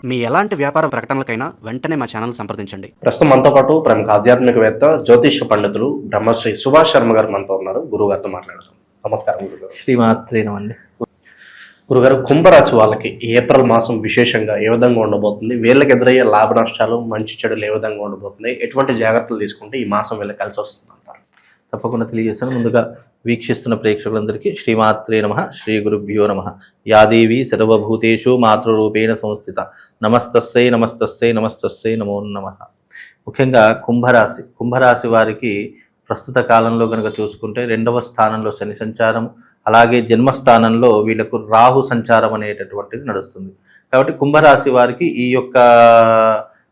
మీ ఎలాంటి వ్యాపార ప్రకటనలకైనా వెంటనే మా ఛానల్ సంప్రదించండి. ప్రస్తుతం మనతో పాటు ప్రముఖ ఆధ్యాత్మికవేత్త జ్యోతిష్య పండితులు బ్రహ్మశ్రీ సుభాష్ శర్మ గారు మనతో ఉన్నారు. గురుగారితో మాట్లాడదాం. నమస్కారం గురుగారు. శ్రీమాత్రేనమండి. గురుగారు, కుంభరాశి వాళ్ళకి ఏప్రిల్ మాసం విశేషంగా ఏ విధంగా ఉండబోతుంది? వీళ్ళకి ఎదురయ్యే లాభ నష్టాలు, మంచి చెడులు ఏ విధంగా ఉండబోతున్నాయి? ఎటువంటి జాగ్రత్తలు తీసుకుంటే ఈ మాసం వీళ్ళకి కలిసి వస్తుంది అంటారు? తప్పకుండా తెలియజేస్తాను. ముందుగా వీక్షిస్తున్న ప్రేక్షకులందరికీ శ్రీమాత్రే నమః, శ్రీ గురుభ్యో నమః. యాదేవి సర్వభూతేషు మాతృరూపేణ సంస్థిత. నమస్తస్సై నమస్తస్సై నమస్తస్సై నమో నమః. ముఖ్యంగా కుంభరాశి వారికి ప్రస్తుత కాలంలో కనుక చూసుకుంటే 2వ స్థానంలో శని సంచారం, అలాగే జన్మస్థానంలో వీళ్ళకు రాహు సంచారం అనేటటువంటిది నడుస్తుంది. కాబట్టి కుంభరాశి వారికి ఈ యొక్క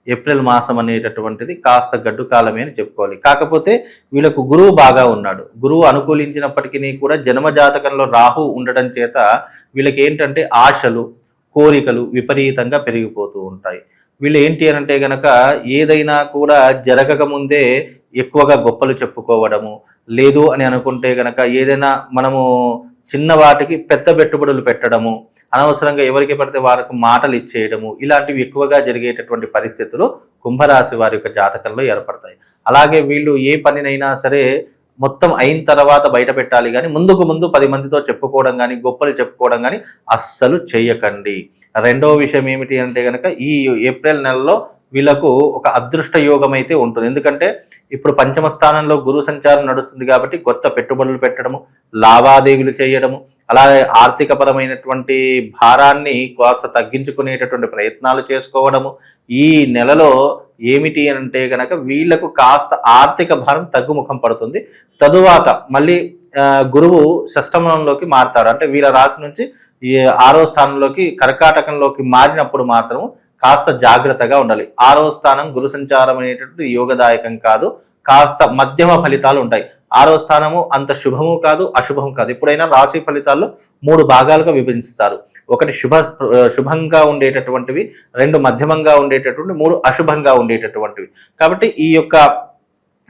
ఏప్రిల్ మాసం అనేటటువంటిది కాస్త గడ్డు కాలమే అని చెప్పుకోవాలి. కాకపోతే వీళ్ళకు గురువు బాగా ఉన్నాడు. గురువు అనుకూలించినప్పటికీ కూడా జన్మజాతకంలో రాహు ఉండడం చేత వీళ్ళకి ఏంటంటే ఆశలు, కోరికలు విపరీతంగా పెరిగిపోతూ ఉంటాయి. వీళ్ళు ఏంటి అని అంటే గనక ఏదైనా కూడా జరగక ముందే ఎక్కువగా గొప్పలు చెప్పుకోవడము, లేదు అని అనుకుంటే గనక ఏదైనా మనము చిన్న వాటికి పెద్ద పెట్టుబడులు పెట్టడము, అనవసరంగా ఎవరికి పడితే వారికి మాటలు ఇచ్చేయడము, ఇలాంటివి ఎక్కువగా జరిగేటటువంటి పరిస్థితులు కుంభరాశి వారి యొక్క జాతకంలో ఏర్పడతాయి. అలాగే వీళ్ళు ఏ పనినైనా సరే మొత్తం అయిన తర్వాత బయట పెట్టాలి కానీ ముందుకు ముందు 10 మందితో చెప్పుకోవడం కానీ గొప్పలు చెప్పుకోవడం కానీ అస్సలు చేయకండి. రెండవ విషయం ఏమిటి అంటే కనుక ఈ ఏప్రిల్ నెలలో వీళ్ళకు ఒక అదృష్ట యోగం అయితే ఉంటుంది. ఎందుకంటే ఇప్పుడు పంచమ స్థానంలో గురు సంచారం నడుస్తుంది కాబట్టి కొత్త పెట్టుబడులు పెట్టడము, లావాదేవీలు చేయడము, అలాగే ఆర్థికపరమైనటువంటి భారాన్ని కాస్త తగ్గించుకునేటటువంటి ప్రయత్నాలు చేసుకోవడము. ఈ నెలలో ఏమిటి అంటే కనుక వీళ్లకు కాస్త ఆర్థిక భారం తగ్గుముఖం పడుతుంది. తరువాత మళ్ళీ గురువు షష్టమంలోకి మారుతాడు. అంటే వీళ్ళ రాశి నుంచి 6వ స్థానంలోకి కర్కాటకంలోకి మారినప్పుడు మాత్రం కాస్త జాగ్రత్తగా ఉండాలి. 6వ స్థానం గురు సంచారం అనేటటువంటి యోగదాయకం కాదు, కాస్త మధ్యమ ఫలితాలు ఉంటాయి. 6వ స్థానము అంత శుభము కాదు, అశుభం కాదు. ఎప్పుడైనా రాశి ఫలితాల్లో 3 భాగాలుగా విభజిస్తారు. ఒకటి శుభంగా ఉండేటటువంటివి, 2 మధ్యమంగా ఉండేటటువంటి, 3 అశుభంగా ఉండేటటువంటివి. కాబట్టి ఈ యొక్క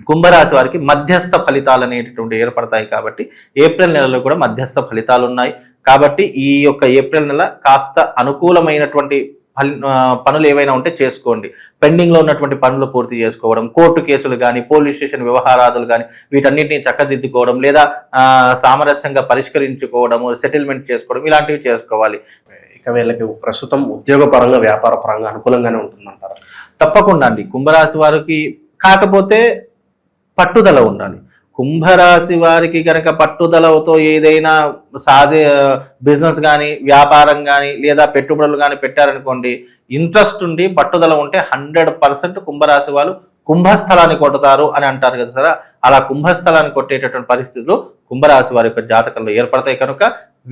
కుంభరాశి వారికి మధ్యస్థ ఫలితాలు అనేటటువంటి ఏర్పడతాయి. కాబట్టి ఏప్రిల్ నెలలో కూడా మధ్యస్థ ఫలితాలు ఉన్నాయి. కాబట్టి ఈ యొక్క ఏప్రిల్ నెల కాస్త అనుకూలమైనటువంటి పనులు ఏవైనా ఉంటే చేసుకోండి. పెండింగ్లో ఉన్నటువంటి పనులు పూర్తి చేసుకోవడం, కోర్టు కేసులు కానీ పోలీస్ స్టేషన్ వ్యవహారాదులు కానీ వీటన్నిటిని చక్కదిద్దుకోవడం, లేదా సామరస్యంగా పరిష్కరించుకోవడము, సెటిల్మెంట్ చేసుకోవడం, ఇలాంటివి చేసుకోవాలి. ఇక వీళ్ళకి ప్రస్తుతం ఉద్యోగ పరంగా, వ్యాపార పరంగా అనుకూలంగానే ఉంటుందంటారు? తప్పకుండా అండి. కుంభరాశి వారికి కాకపోతే పట్టుదల ఉండాలి. కుంభరాశి వారికి కనుక పట్టుదలతో ఏదైనా బిజినెస్ కానీ, వ్యాపారం కానీ, లేదా పెట్టుబడులు కానీ పెట్టారనుకోండి, ఇంట్రెస్ట్ ఉండి పట్టుదల ఉంటే 100% కుంభరాశి వాళ్ళు కుంభస్థలాన్ని కొడతారు అని అంటారు కదా సార్. అలా కుంభస్థలాన్ని కొట్టేటటువంటి పరిస్థితులు కుంభరాశి వారి యొక్క జాతకంలో ఏర్పడతాయి. కనుక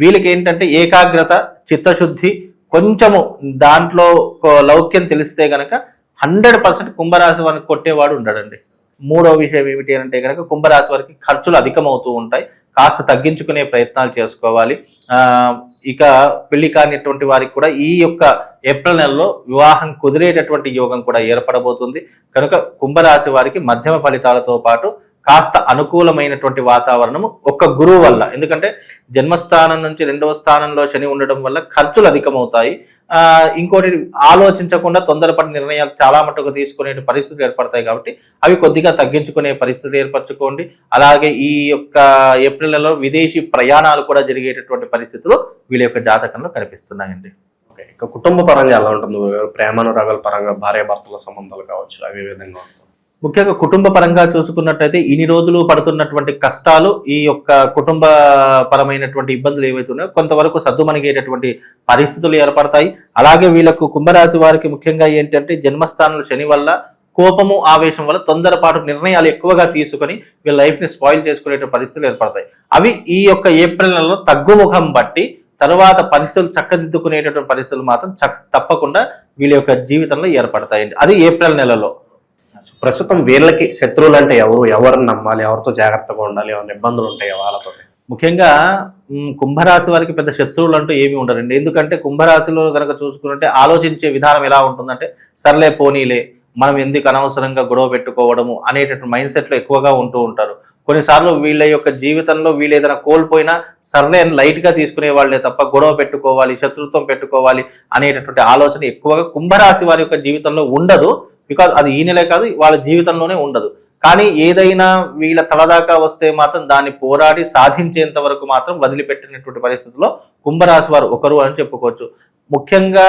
వీళ్ళకి ఏంటంటే ఏకాగ్రత, చిత్తశుద్ధి, కొంచెము దాంట్లో లౌక్యం తెలిస్తే కనుక 100% కుంభరాశి వారిని కొట్టేవాడు ఉండడండి. 3వ విషయం ఏమిటి అంటే కనుక కుంభరాశి వారికి ఖర్చులు అధికమవుతూ ఉంటాయి. కాస్త తగ్గించుకునే ప్రయత్నాలు చేసుకోవాలి. ఇక పెళ్లి కానిటువంటి వారికి కూడా ఈ యొక్క ఏప్రిల్ నెలలో వివాహం కుదిరేటటువంటి యోగం కూడా ఏర్పడబోతుంది. కనుక కుంభరాశి వారికి మధ్యమ ఫలితాలతో పాటు కాస్త అనుకూలమైనటువంటి వాతావరణము ఒక్క గురువు వల్ల, ఎందుకంటే జన్మస్థానం నుంచి 2వ స్థానంలో శని ఉండడం వల్ల ఖర్చులు అధికమవుతాయి. ఇంకోటి ఆలోచించకుండా తొందరపడి నిర్ణయాలు చాలా మటుకు తీసుకునే పరిస్థితులు ఏర్పడతాయి. కాబట్టి అవి కొద్దిగా తగ్గించుకునే పరిస్థితులు ఏర్పరచుకోండి. అలాగే ఈ యొక్క ఏప్రిల్ నెలలో విదేశీ ప్రయాణాలు కూడా జరిగేటటువంటి పరిస్థితులు వీళ్ళ యొక్క జాతకంలో కనిపిస్తున్నాయండి. ఇక కుటుంబ పరంగా ఎలా ఉంటుంది? ప్రేమానురాగాల పరంగా, భార్యాభర్తల సంబంధాలు కావచ్చు, అవి విధంగా ఉంటుంది. ముఖ్యంగా కుటుంబ పరంగా చూసుకున్నట్టయితే ఇన్ని రోజులు పడుతున్నటువంటి కష్టాలు, ఈ యొక్క కుటుంబ పరమైనటువంటి ఇబ్బందులు ఏవైతే ఉన్నాయో కొంతవరకు సద్దుమణిగేటటువంటి పరిస్థితులు ఏర్పడతాయి. అలాగే వీళ్ళకు కుంభరాశి వారికి ముఖ్యంగా ఏంటంటే జన్మస్థానంలో శని వల్ల కోపము, ఆవేశం వల్ల తొందరపాటు నిర్ణయాలు ఎక్కువగా తీసుకొని వీళ్ళ లైఫ్ని స్పాయిల్ చేసుకునే పరిస్థితులు ఏర్పడతాయి. అవి ఈ యొక్క ఏప్రిల్ నెలలో తగ్గుముఖం బట్టి తర్వాత పరిస్థితులు చక్కదిద్దుకునేటటువంటి పరిస్థితులు మాత్రం తప్పకుండా వీళ్ళ యొక్క జీవితంలో ఏర్పడతాయండి. అది ఏప్రిల్ నెలలో. ప్రస్తుతం వీళ్ళకి శత్రువులు అంటే ఎవరిని నమ్మాలి, ఎవరితో జాగ్రత్తగా ఉండాలి, ఏమైనా ఇబ్బందులు ఉంటాయి వాళ్ళతో? ముఖ్యంగా కుంభరాశి వారికి పెద్ద శత్రువులు అంటూ ఏమీ ఉండరండి. ఎందుకంటే కుంభరాశిలో కనుక చూసుకుంటే ఆలోచించే విధానం ఎలా ఉంటుందంటే, సర్లే పోనీలే, మనం ఎందుకు అనవసరంగా గొడవ పెట్టుకోవడము అనేటటువంటి మైండ్ సెట్లో ఎక్కువగా ఉంటూ ఉంటారు. కొన్నిసార్లు వీళ్ళ యొక్క జీవితంలో వీళ్ళు ఏదైనా కోల్పోయినా సర్లే అని లైట్గా తీసుకునే వాళ్ళే తప్ప గొడవ పెట్టుకోవాలి, శత్రుత్వం పెట్టుకోవాలి అనేటటువంటి ఆలోచన ఎక్కువగా కుంభరాశి వారి యొక్క జీవితంలో ఉండదు. బికాజ్ అది ఈ నెలే కాదు, వాళ్ళ జీవితంలోనే ఉండదు. కానీ ఏదైనా వీళ్ళ తలదాకా వస్తే మాత్రం దాన్ని పోరాడి సాధించేంత వరకు మాత్రం వదిలిపెట్టినటువంటి పరిస్థితుల్లో కుంభరాశి వారు ఒకరు అని చెప్పుకోవచ్చు. ముఖ్యంగా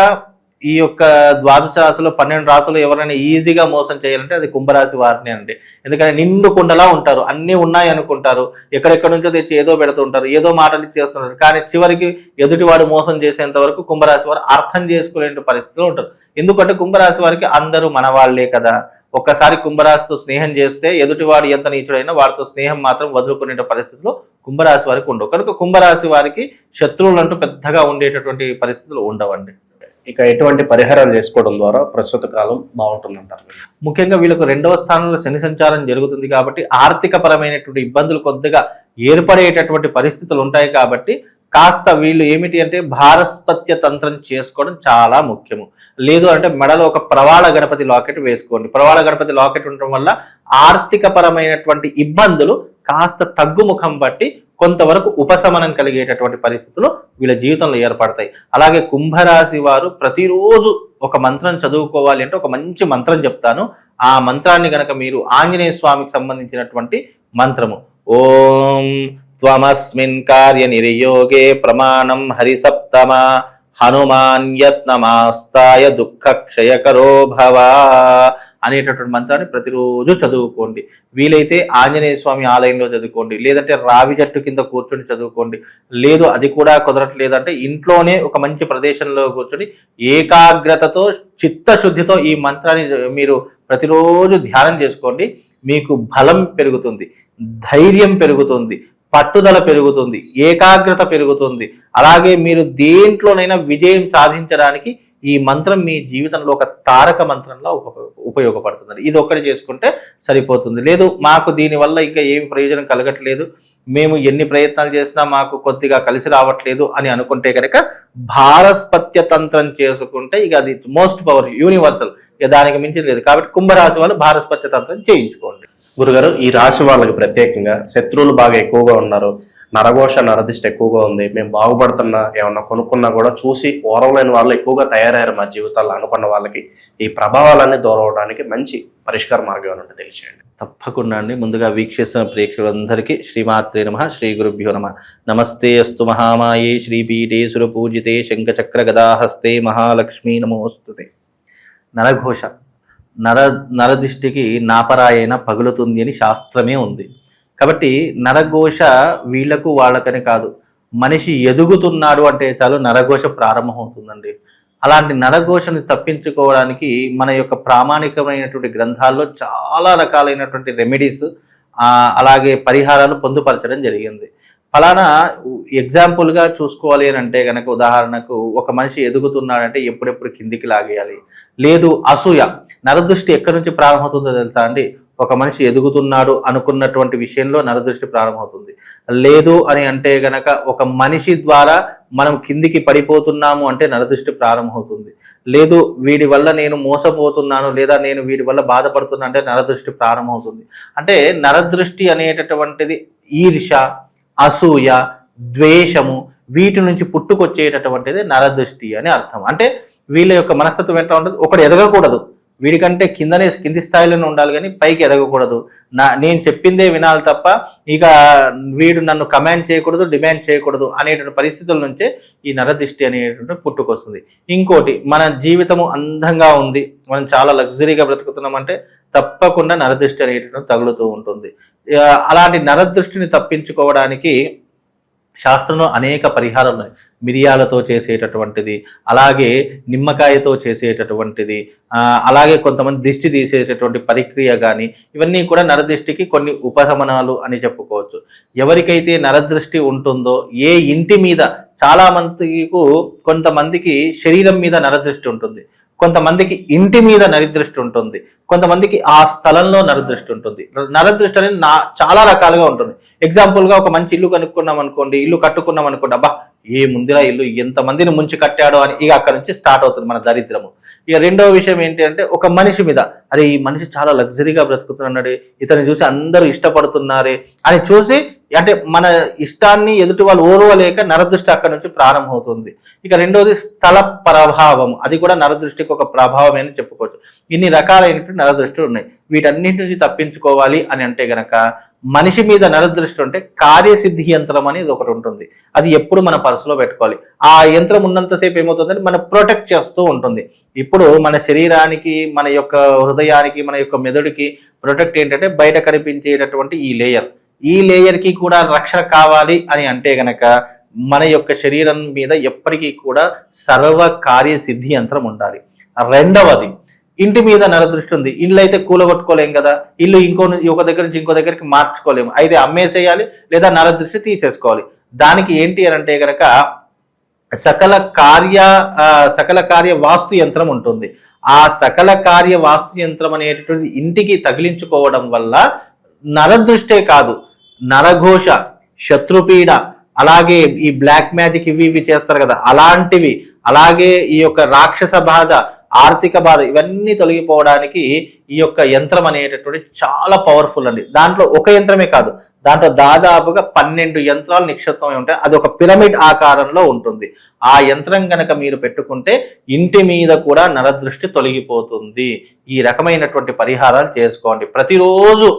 ఈ యొక్క ద్వాదశ రాశిలో 12 రాశులు ఎవరైనా ఈజీగా మోసం చేయాలంటే అది కుంభరాశి వారిని అండి. ఎందుకంటే నిండు కుండలా ఉంటారు, అన్నీ ఉన్నాయి అనుకుంటారు, ఎక్కడెక్కడ నుంచో తెచ్చి ఏదో పెడుతుంటారు, ఏదో మాటలు ఇచ్చేస్తుంటారు. కానీ చివరికి ఎదుటివాడు మోసం చేసేంత వరకు కుంభరాశి వారు అర్థం చేసుకోలేని పరిస్థితిలో ఉంటారు. ఎందుకంటే కుంభరాశి వారికి అందరూ మన వాళ్లే కదా. ఒక్కసారి కుంభరాశితో స్నేహం చేస్తే ఎదుటివాడు ఎంత నీచుడైనా వారితో స్నేహం మాత్రం వదులుకునే పరిస్థితిలో కుంభరాశి వారికి ఉండవు. కనుక కుంభరాశి వారికి శత్రువులు అంటూ పెద్దగా ఉండేటటువంటి పరిస్థితులు ఉండవండి. ఇక ఎటువంటి పరిహారాలు చేసుకోవడం ద్వారా ప్రస్తుత కాలం బాగుంటుందంటారు? ముఖ్యంగా వీళ్ళకు 2వ స్థానంలో శని సంచారం జరుగుతుంది కాబట్టి ఆర్థిక పరమైనటువంటి ఇబ్బందులు కొద్దిగా ఏర్పడేటటువంటి పరిస్థితులు ఉంటాయి. కాబట్టి కాస్త వీళ్ళు ఏమిటి అంటే భారస్పత్య తంత్రం చేసుకోవడం చాలా ముఖ్యము. లేదు అంటే మెడలో ఒక ప్రవాళ గణపతి లాకెట్ వేసుకోండి. ప్రవాళ గణపతి లాకెట్ ఉండటం వల్ల ఆర్థిక పరమైనటువంటి ఇబ్బందులు కాస్త తగ్గుముఖం బట్టి కొంతవరకు ఉపశమనం కలిగేటటువంటి పరిస్థితులు వీళ్ళ జీవితంలో ఏర్పడతాయి. అలాగే కుంభరాశి వారు ప్రతిరోజు ఒక మంత్రం చదువుకోవాలి అంటే ఒక మంచి మంత్రం చెప్తాను. ఆ మంత్రాన్ని గనక మీరు ఆంజనేయ స్వామికి సంబంధించినటువంటి మంత్రము ఓం త్వమస్మిన్ కార్య నిర్యోగే ప్రమాణం హరిసప్తమ హనుమాన్ యత్నమాస్తాయ దుఃఖ క్షయకరో భవ అనేటటువంటి మంత్రాన్ని ప్రతిరోజు చదువుకోండి. వీలైతే ఆంజనేయ స్వామి ఆలయంలో చదువుకోండి, లేదంటే రావి చెట్టు కింద కూర్చొని చదువుకోండి. లేదు అది కూడా కుదరట్లేదంటే ఇంట్లోనే ఒక మంచి ప్రదేశంలో కూర్చొని ఏకాగ్రతతో చిత్తశుద్ధితో ఈ మంత్రాన్ని మీరు ప్రతిరోజు ధ్యానం చేసుకోండి. మీకు బలం పెరుగుతుంది, ధైర్యం పెరుగుతుంది, పట్టుదల పెరుగుతుంది, ఏకాగ్రత పెరుగుతుంది. అలాగే మీరు దేంట్లోనైనా విజయం సాధించడానికి ఈ మంత్రం మీ జీవితంలో ఒక తారక మంత్రంలో ఉపయోగపడుతుంది. ఇది ఒక్కటి చేసుకుంటే సరిపోతుంది. లేదు మాకు దీనివల్ల ఇంకా ఏమి ప్రయోజనం కలగట్లేదు, మేము ఎన్ని ప్రయత్నాలు చేసినా మాకు కొద్దిగా కలిసి రావట్లేదు అని అనుకుంటే కనుక భారస్పత్య తంత్రం చేసుకుంటే ఇక అది మోస్ట్ పవర్ యూనివర్సల్, ఇక దానికి మించి లేదు. కాబట్టి కుంభరాశి వాళ్ళు భారస్పత్య తంత్రం చేయించుకోండి. గురుగారు, ఈ రాశి వాళ్ళకి ప్రత్యేకంగా శత్రువులు బాగా ఎక్కువగా ఉన్నారు, నరఘోష నరదిష్టి ఎక్కువగా ఉంది, మేము బాగుపడుతున్నా ఏమన్నా కొనుక్కున్నా కూడా చూసి ఓరవలేని వాళ్ళు ఎక్కువగా తయారయ్యారు మా జీవితాల్లో అనుకున్న వాళ్ళకి ఈ ప్రభావాలన్నీ దూరం అవడానికి మంచి పరిష్కార మార్గం ఏమంటే తెలియచేయండి. తప్పకుండా అండి. ముందుగా వీక్షిస్తున్న ప్రేక్షకులందరికీ శ్రీమాత్రే నమః, శ్రీ గురుభ్యో నమః. నమస్తే అస్తు మహామాయే శ్రీపీఠే సురపూజితే శంఖచక్ర గదాహస్తే మహాలక్ష్మీ నమోస్తుతే. నరఘోష నరదిష్టికి నాపరాయణ పగులుతుంది అని శాస్త్రమే ఉంది. కాబట్టి నరఘోష వీళ్లకు వాళ్ళకని కాదు, మనిషి ఎదుగుతున్నాడు అంటే చాలు నరఘోష ప్రారంభమవుతుందండి. అలాంటి నరఘోషని తప్పించుకోవడానికి మన యొక్క ప్రామాణికమైనటువంటి గ్రంథాల్లో చాలా రకాలైనటువంటి రెమెడీస్ అలాగే పరిహారాలు పొందుపరచడం జరిగింది. ఫలానా ఎగ్జాంపుల్గా చూసుకోవాలి అని అంటే కనుక ఉదాహరణకు ఒక మనిషి ఎదుగుతున్నాడంటే ఎప్పుడెప్పుడు కిందికి లాగేయాలి. లేదు అసూయ, నరదృష్టి ఎక్కడి నుంచి ప్రారంభమవుతుందో తెలుసా అండి? ఒక మనిషి ఎదుగుతున్నాడు అనుకున్నటువంటి విషయంలో నరదృష్టి ప్రారంభమవుతుంది. లేదు అని అంటే గనక ఒక మనిషి ద్వారా మనం కిందికి పడిపోతున్నాము అంటే నరదృష్టి ప్రారంభమవుతుంది. లేదు వీడి వల్ల నేను మోసపోతున్నాను లేదా నేను వీడి వల్ల బాధపడుతున్నా అంటే నరదృష్టి ప్రారంభమవుతుంది. అంటే నరదృష్టి అనేటటువంటిది ఈర్ష, అసూయ, ద్వేషము వీటి నుంచి పుట్టుకొచ్చేటటువంటిది నరదృష్టి అని అర్థం. అంటే వీళ్ళ యొక్క మనస్తత్వం ఎట్లా ఉంటుంది, ఒకడు ఎదగకూడదు, వీడికంటే కింది స్థాయిలోనే ఉండాలి కానీ పైకి ఎదగకూడదు, నేను చెప్పిందే వినాలి తప్ప ఇక వీడు నన్ను కమాండ్ చేయకూడదు, డిమాండ్ చేయకూడదు అనేటువంటి పరిస్థితుల నుంచే ఈ నరదృష్టి అనేటువంటి పుట్టుకొస్తుంది. ఇంకోటి, మన జీవితము అందంగా ఉంది, మనం చాలా లగ్జరీగా బ్రతుకుతున్నాం అంటే తప్పకుండా నరదృష్టి అనేటువంటి తగులుతూ ఉంటుంది. అలాంటి నరదృష్టిని తప్పించుకోవడానికి శాస్త్రంలో అనేక పరిహారాలు ఉన్నాయి. మిరియాలతో చేసేటటువంటిది, అలాగే నిమ్మకాయతో చేసేటటువంటిది, అలాగే కొంతమంది దిష్టి తీసేటటువంటి ప్రక్రియ కానీ, ఇవన్నీ కూడా నరదృష్టికి కొన్ని ఉపశమనాలు అని చెప్పుకోవచ్చు. ఎవరికైతే నరదృష్టి ఉంటుందో ఏ ఇంటి మీద, చాలా మందికి కొంతమందికి శరీరం మీద నరదృష్టి ఉంటుంది, కొంతమందికి ఇంటి మీద నరదృష్టి ఉంటుంది, కొంతమందికి ఆ స్థలంలో నరదృష్టి ఉంటుంది. నరదృష్టి అనేది చాలా రకాలుగా ఉంటుంది. ఎగ్జాంపుల్గా ఒక మంచి ఇల్లు కనుక్కున్నాం అనుకోండి, ఇల్లు కట్టుకున్నాం అనుకోండి, అబ్బా ఏ ముందిరా ఇల్లు ఎంతమందిని ముంచి కట్టాడో అని ఇక అక్కడ నుంచి స్టార్ట్ అవుతుంది మన దరిద్రము. ఇక రెండవ విషయం ఏంటి అంటే ఒక మనిషి మీద, అరే ఈ మనిషి చాలా లగ్జరీగా బ్రతుకుతున్నాడు, ఇతన్ని చూసి అందరూ ఇష్టపడుతున్నారే అని చూసి అంటే మన ఇష్టాన్ని ఎదుటి వాళ్ళు ఓర్వలేక నరదృష్టి అక్కడ నుంచి ప్రారంభమవుతుంది. ఇక రెండవది స్థల ప్రభావం, అది కూడా నరదృష్టికి ఒక ప్రభావం అని చెప్పుకోవచ్చు. ఇన్ని రకాలైనటువంటి నరదృష్టిలు ఉన్నాయి. వీటన్నింటి నుంచి తప్పించుకోవాలి అని అంటే గనక మనిషి మీద నరదృష్టి ఉంటే కార్యసిద్ధి యంత్రం అనేది ఒకటి ఉంటుంది. అది ఎప్పుడు మన పర్సులో పెట్టుకోవాలి. ఆ యంత్రం ఉన్నంతసేపు ఏమవుతుందంటే మనం ప్రొటెక్ట్ చేస్తూ ఉంటుంది. ఇప్పుడు మన శరీరానికి, మన యొక్క హృదయానికి, మన యొక్క మెదడుకి ప్రొటెక్ట్ ఏంటంటే బయట కనిపించేటటువంటి ఈ లేయర్కి కూడా రక్షణ కావాలి అని అంటే గనక మన యొక్క శరీరం మీద ఎప్పటికీ కూడా సర్వ కార్యసిద్ధి యంత్రం ఉండాలి. రెండవది, ఇంటి మీద నరదృష్టి ఉంది, ఇల్లు అయితే కూలగొట్టుకోలేం కదా, ఇల్లు ఒక దగ్గర నుంచి ఇంకో దగ్గరికి మార్చుకోలేము, అయితే అమ్మేసేయాలి లేదా నరదృష్టి తీసేసుకోవాలి. దానికి ఏంటి అని అంటే గనక సకల కార్య వాస్తు యంత్రం ఉంటుంది. ఆ సకల కార్య వాస్తు యంత్రం అనేటటువంటి ఇంటికి తగిలించుకోవడం వల్ల నరదృష్టే కాదు, నరఘోష, శత్రుపీడ, అలాగే ఈ బ్లాక్ మ్యాజిక్ ఇవి చేస్తారు కదా అలాంటివి, అలాగే ఈ యొక్క రాక్షస బాధ, ఆర్థిక బాధ, ఇవన్నీ తొలగిపోవడానికి ఈ యొక్క యంత్రం అనేటటువంటి చాలా పవర్ఫుల్ అండి. దాంట్లో ఒక యంత్రమే కాదు, దాంట్లో దాదాపుగా 12 యంత్రాలు నిక్షిప్తమై ఉంటాయి. అది ఒక పిరమిడ్ ఆకారంలో ఉంటుంది. ఆ యంత్రం కనుక మీరు పెట్టుకుంటే ఇంటి మీద కూడా నరదృష్టి తొలగిపోతుంది. ఈ రకమైనటువంటి పరిహారాలు చేసుకోండి. ప్రతిరోజు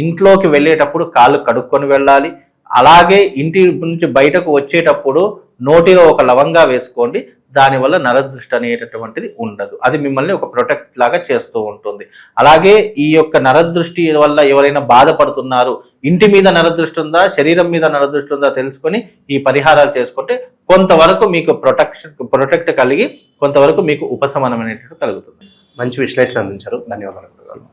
ఇంట్లోకి వెళ్ళేటప్పుడు కాళ్ళు కడుక్కొని వెళ్ళాలి. అలాగే ఇంటి నుంచి బయటకు వచ్చేటప్పుడు నోటిలో ఒక లవంగా వేసుకోండి. దానివల్ల నరదృష్టి అనేటటువంటిది ఉండదు. అది మిమ్మల్ని ఒక ప్రొటెక్ట్ లాగా చేస్తూ ఉంటుంది. అలాగే ఈ యొక్క నరదృష్టి వల్ల ఎవరైనా బాధపడుతున్నారు, ఇంటి మీద నరదృష్టి ఉందా, శరీరం మీద నరదృష్టి ఉందా తెలుసుకొని ఈ పరిహారాలు చేసుకుంటే కొంతవరకు మీకు ప్రొటెక్ట్ కలిగి కొంతవరకు మీకు ఉపశమనం అనేటటువంటి కలుగుతుంది. మంచి విశ్లేషణ అందించారు. ధన్యవాదాలు.